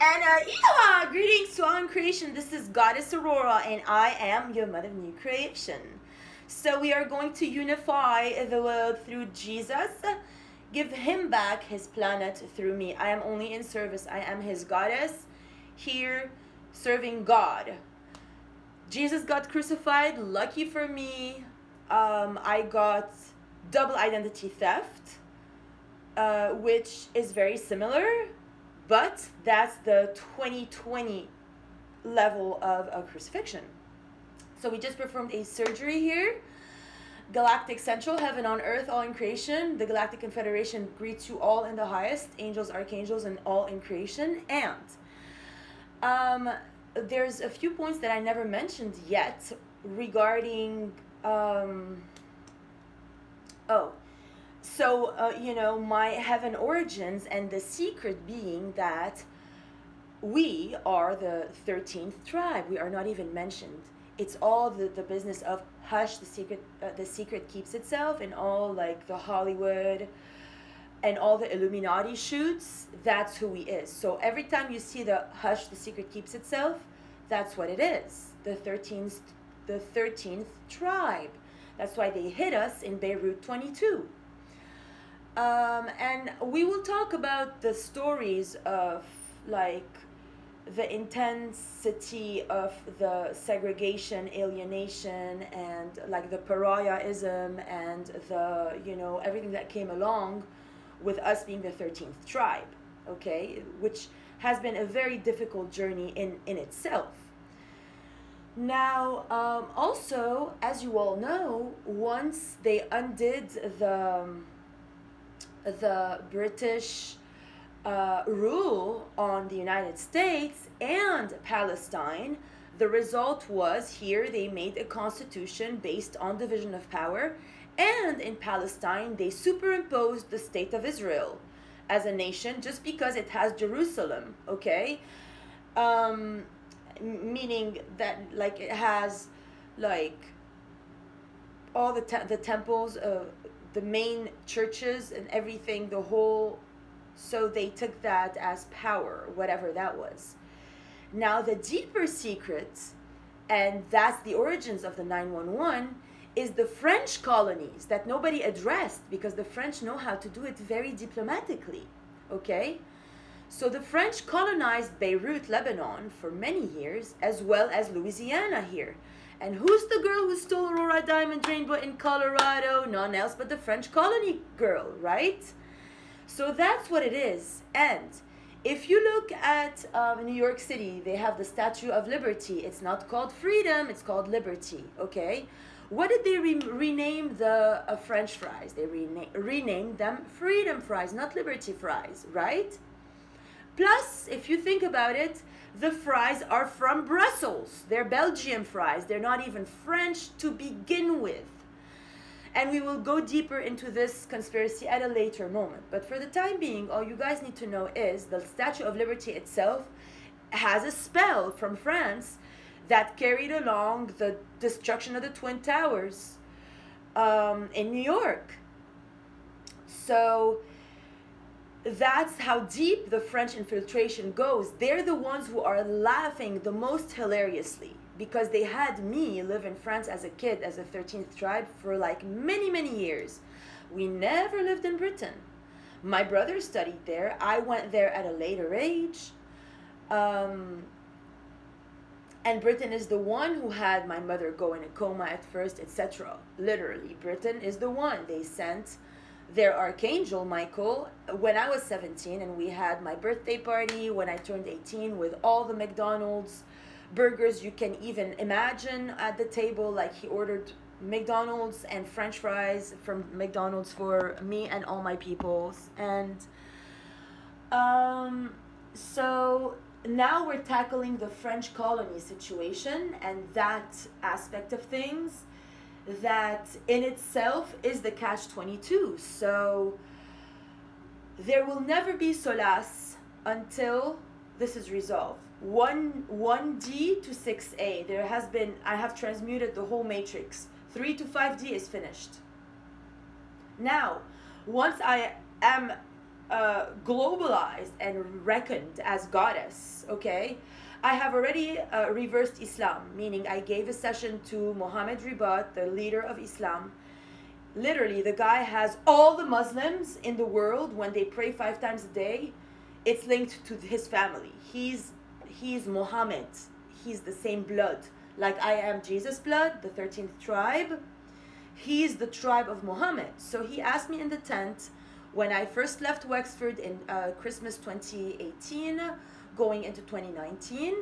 And yeah, greetings to all in creation. This is Goddess Aurora, and I am your mother of new creation. So we are going to unify the world through Jesus, give him back his planet through me. I am only in service. I am his goddess, here serving God. Jesus got crucified. Lucky for me, I got double identity theft, which is very similar, but that's the 2020 level of a crucifixion. So we just performed a surgery here. Galactic Central, heaven on earth, all in creation. The Galactic Confederation greets you all in the highest, angels, archangels, and all in creation. And there's a few points that I never mentioned yet regarding my heaven origins, and the secret being that we are the 13th tribe. We are not even mentioned. It's all the business of hush, the secret keeps itself, and all like the Hollywood and all the Illuminati shoots. That's who he is. So every time you see the hush, the secret keeps itself, that's what it is. The 13th tribe. That's why they hit us in Beirut 22. And we will talk about the stories of like the intensity of the segregation, alienation, and like the pariahism, and the everything that came along with us being the 13th tribe, okay, which has been a very difficult journey in itself. Now, also, as you all know, once they undid the British rule on the United States and Palestine, the result was here they made a constitution based on division of power, and in Palestine they superimposed the state of Israel as a nation just because it has Jerusalem, okay? Meaning that like it has like all the temples, the main churches and everything, the whole. So they took that as power, whatever that was. Now the deeper secret, and that's the origins of the 911, is the French colonies that nobody addressed because the French know how to do it very diplomatically, okay? So the French colonized Beirut, Lebanon for many years, as well as Louisiana here. And who's the girl who stole Aurora Diamond Rainbow in Colorado? None else but the French colony girl, right? So that's what it is. And if you look at New York City, they have the Statue of Liberty. It's not called freedom, it's called liberty, okay? What did they rename the French fries? They renamed them freedom fries, not liberty fries, right? Plus, if you think about it, the fries are from Brussels. They're Belgian fries. They're not even French to begin with. And we will go deeper into this conspiracy at a later moment. But for the time being, all you guys need to know is the Statue of Liberty itself has a spell from France that carried along the destruction of the Twin Towers in New York. So that's how deep the French infiltration goes. They're the ones who are laughing the most hilariously because they had me live in France as a kid, as a 13th tribe, for like many, many years. We never lived in Britain. My brother studied there. I went there at a later age. And Britain is the one who had my mother go in a coma at first, etc. Literally, Britain is the one. They sent their archangel Michael when I was 17, and we had my birthday party when I turned 18 with all the McDonald's burgers you can even imagine at the table. Like he ordered McDonald's and French fries from McDonald's for me and all my peoples. And so now we're tackling the French colony situation and that aspect of things that in itself is the catch-22. So there will never be solace until this is resolved. 1D to 6A, there has been, I have transmuted the whole matrix. 3 to 5D is finished. Now, once I am globalized and reckoned as goddess, okay? I have already reversed Islam, meaning I gave a session to Mohammed Ribat, the leader of Islam. Literally, the guy has all the Muslims in the world, when they pray 5 times a day, it's linked to his family. He's Muhammad. He's the same blood. Like I am Jesus' blood, the 13th tribe. He's the tribe of Muhammad. So he asked me in the tent when I first left Wexford in Christmas 2018, going into 2019.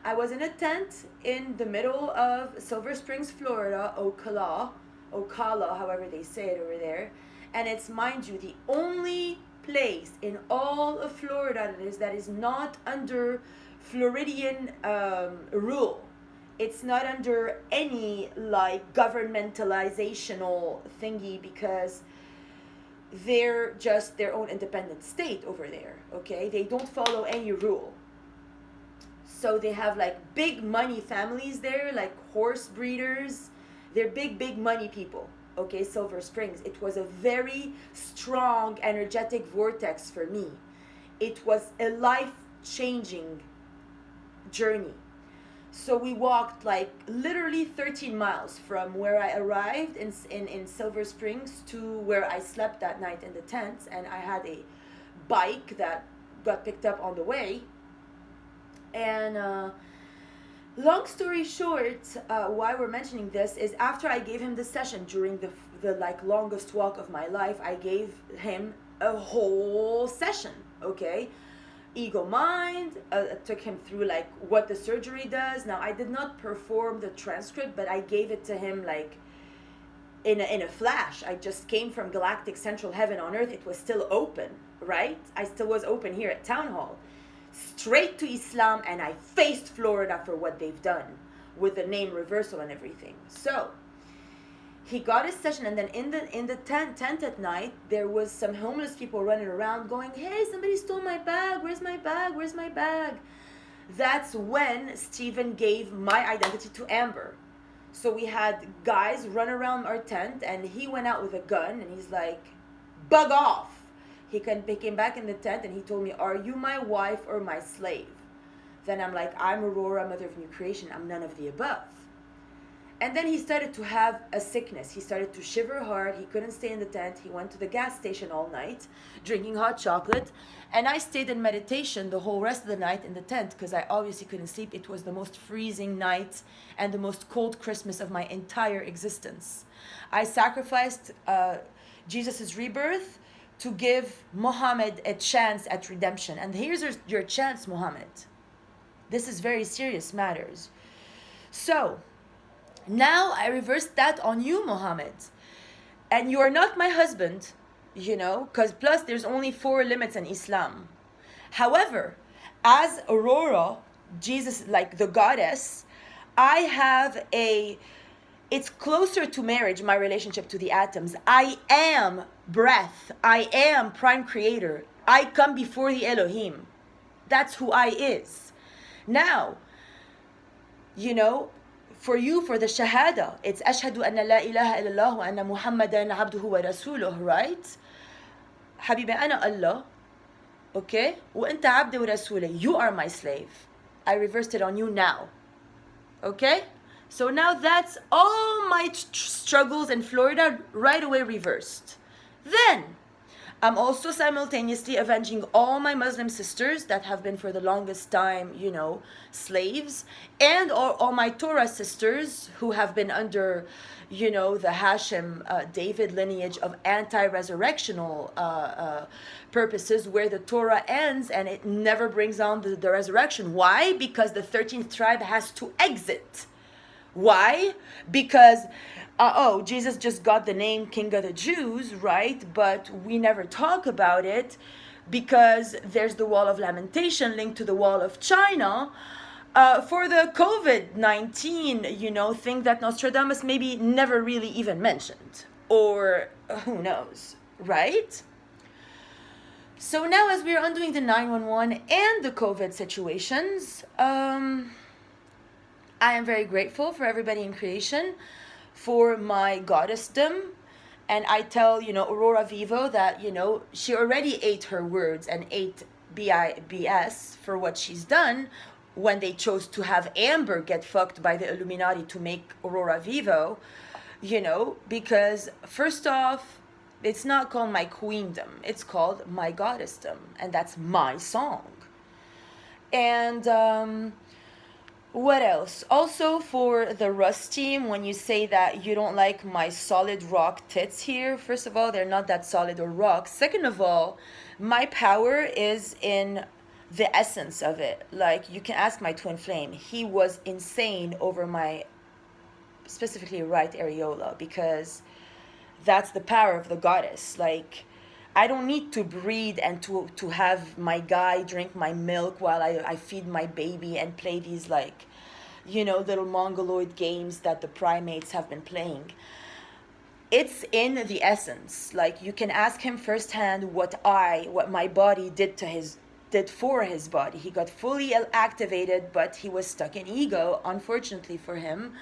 I was in a tent in the middle of Silver Springs, Florida, Ocala, however they say it over there. And it's, mind you, the only place in all of Florida that is not under Floridian rule. It's not under any like governmentalizational thingy, because they're just their own independent state over there, okay? They don't follow any rule. So they have like big money families there, like horse breeders. They're big money people, okay? Silver Springs. It was a very strong energetic vortex for me. It was a life-changing journey. So we walked like literally 13 miles from where I arrived in Silver Springs to where I slept that night in the tent. And I had a bike that got picked up on the way. And long story short, why we're mentioning this is after I gave him the session during the like longest walk of my life, I gave him a whole session, okay? Ego mind, took him through like what the surgery does. Now I did not perform the transcript, but I gave it to him like in a flash. I just came from galactic central heaven on earth. It was still open, right? I still was open here at Town Hall. Straight to Islam, and I faced Florida for what they've done with the name reversal and everything. So he got his session, and then in the tent at night, there was some homeless people running around going, "Hey, somebody stole my bag. Where's my bag? Where's my bag?" That's when Stephen gave my identity to Amber. So we had guys run around our tent, and he went out with a gun, and he's like, "Bug off." He came back in the tent, and he told me, "Are you my wife or my slave?" Then I'm like, "I'm Aurora, mother of new creation. I'm none of the above." And then he started to have a sickness. He started to shiver hard. He couldn't stay in the tent. He went to the gas station all night, drinking hot chocolate. And I stayed in meditation the whole rest of the night in the tent, because I obviously couldn't sleep. It was the most freezing night and the most cold Christmas of my entire existence. I sacrificed Jesus' rebirth to give Muhammad a chance at redemption. And here's your chance, Muhammad. This is very serious matters. So now I reversed that on you, Muhammad. And you are not my husband, you know, because plus there's only 4 limits in Islam. However, as Aurora, Jesus, like the goddess, I have it's closer to marriage, my relationship to the atoms. I am breath. I am prime creator. I come before the Elohim. That's who I is. Now, you know, for you, for the shahada, it's ashhadu anna la ilaha illallah wa anna muhammadan abduhu wa rasuluh, right? Habibi, ana Allah, okay? Wa anta abdi wa rasulih. You are my slave. I reversed it on you now, okay? So now that's all my struggles in Florida right away reversed. Then I'm also simultaneously avenging all my Muslim sisters that have been for the longest time, you know, slaves, and all my Torah sisters who have been under, you know, the Hashem David lineage of anti-resurrectional purposes, where the Torah ends and it never brings on the resurrection. Why? Because the 13th tribe has to exit. Why? Because Jesus just got the name King of the Jews, right? But we never talk about it because there's the Wall of Lamentation linked to the Wall of China for the COVID-19, you know, thing that Nostradamus maybe never really even mentioned. Or who knows, right? So now as we're undoing the 911 and the COVID situations, I am very grateful for everybody in creation, for my goddessdom, And I tell, Aurora Vivo that, she already ate her words and ate BS for what she's done when they chose to have Amber get fucked by the Illuminati to make Aurora Vivo, because first off, it's not called my queendom, it's called my goddessdom, and that's my song. And what else? Also, for the Rust team, when you say that you don't like my solid rock tits here, first of all, they're not that solid or rock. Second of all, my power is in the essence of it. Like, you can ask my twin flame. He was insane over my specifically right areola, because that's the power of the goddess. Like, I don't need to breed and to have my guy drink my milk while I feed my baby and play these, like, little mongoloid games that the primates have been playing. It's in the essence. Like, you can ask him firsthand what my body did for his body. He got fully activated, but he was stuck in ego, unfortunately for him.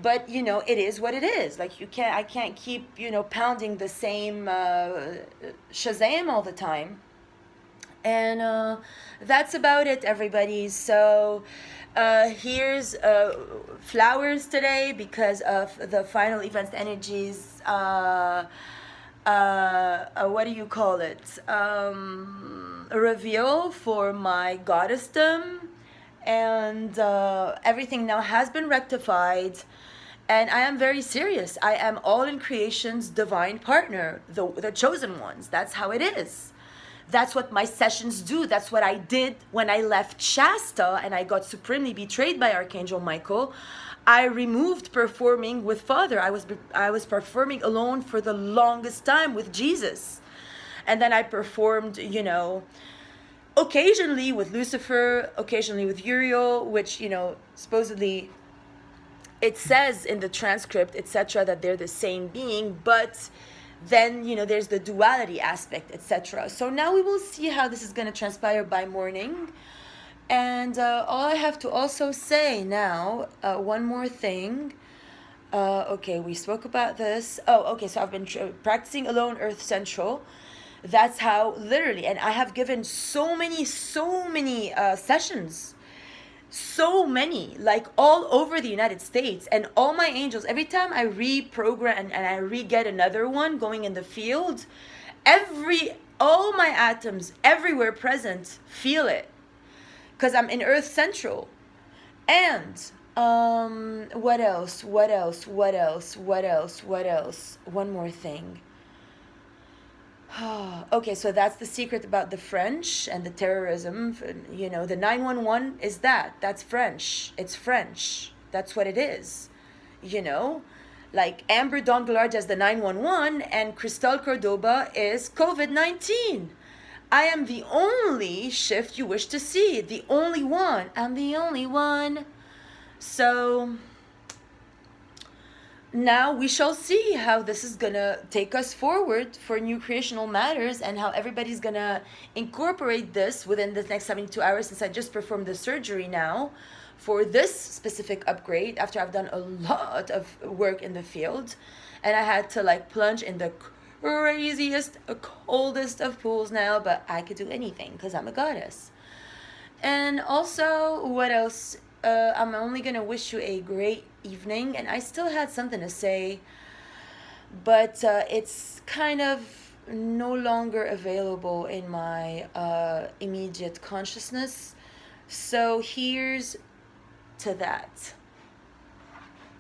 But it is what it is. Like, I can't keep pounding the same Shazam all the time. And that's about it, everybody. So here's flowers today because of the final events energies. What do you call it? A reveal for my goddessdom, and everything now has been rectified. And I am very serious. I am all in creation's divine partner, the chosen ones. That's how it is. That's what my sessions do. That's what I did when I left Shasta and I got supremely betrayed by Archangel Michael. I removed performing with Father. I was performing alone for the longest time with Jesus. And then I performed, occasionally with Lucifer, occasionally with Uriel, which, supposedly it says in the transcript, etc., that they're the same being, but then, there's the duality aspect, etc. So now we will see how this is going to transpire by morning. And all I have to also say now, one more thing. Okay, we spoke about this. Oh, okay, so I've been practicing Alone Earth Central. That's how, literally, and I have given so many sessions, so many, like all over the United States, and all my angels, every time I reprogram and I re-get another one going in the field, all my atoms everywhere present feel it, because I'm in Earth Central. And what else? One more thing. Okay, so that's the secret about the French and the terrorism. The 911 is that's French. It's French. That's what it is. Like Amber Danglars does the 911 and Cristal Cordoba is COVID-19. I am the only shift you wish to see. The only one. I'm the only one. So now we shall see how this is gonna take us forward for new creational matters, and how everybody's gonna incorporate this within the next 72 hours, since I just performed the surgery now for this specific upgrade after I've done a lot of work in the field, and I had to plunge in the craziest, coldest of pools now, but I could do anything because I'm a goddess. And also, what else? I'm only gonna wish you a great evening, and I still had something to say, but it's kind of no longer available in my immediate consciousness. So here's to that.